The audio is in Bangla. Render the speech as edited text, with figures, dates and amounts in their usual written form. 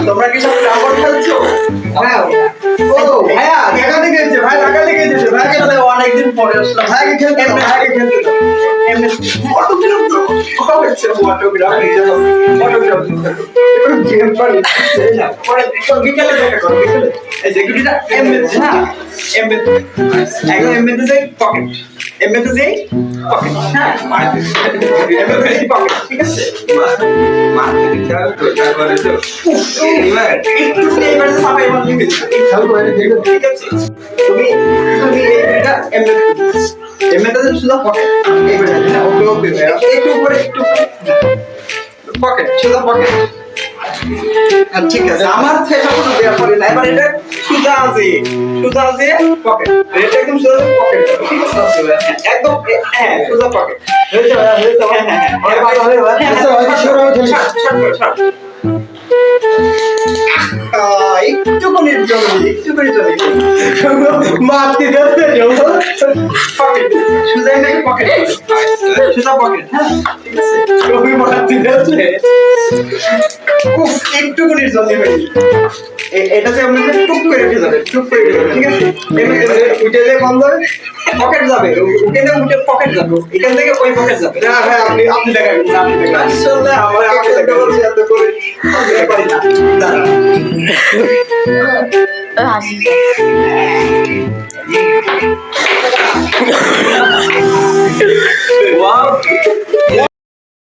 তোমরা কি সব কাপড় খেলছো? হ্যাঁ ও ভাইয়া ঢাকা থেকে এসেছে ভাই, ঢাকা থেকে এসেছে ভাই। আসলে অনেকদিন পরে আসলাম। ভাইকে খেলতে দাও, ভাইকে খেলতে দাও। এমনি ফটোগ্রাফ তো হচ্ছে ফটোগ্রাফ গেম পারি পরে বিকেলে দেখা করো বিকেলে। এই যে গুটিটা এমএতে না এমএতে একদম এমএতে যাই পকেট এমএতে যাই পকেট হ্যাঁ এমএতে পকেট ঠিক আছে একটু এবার সাবাই মার লিখে ঠিক আছে তুমি তুমি এটা এমএতে এমএতে শুধু পকেট এইবার না ওকে ওকে একটু উপরে একটু পকেট শুধু পকেট ঠিক আছে আমার থেকে কোনো ব্যাপার না এবার এটা সুজা আছে পকেট এটা একদম সুজা পকেট ঠিক আছে একদম হ্যাঁ সুজা পকেট হয়ে যাবে হ্যাঁ অনেক ভালো হয়ে যাবে আচ্ছা ভাই শুরু হয়ে চলে একটু করে চলে মারতে যাচ্ছে পকেট সুজা একটা পকেট সুজা পকেট হ্যাঁ ঠিক আছে তুমি মারতে যাচ্ছে উফ একটু করে চলে ভাই এটা যে আপনাদের টুক করে রেখে যাবে টুক করে রেখে যাবে ঠিক আছে উঠে যে বন্ধ পকেট যাবে ওখানে উঠে পকেট যাবে এখান থেকে ওই পকেট যাবে না ভাই আপনি দেখাবেন আপনি দেখাবেন আসলে আমরা খেলতে বলছি এত করে পারি না হাসি ওয়াও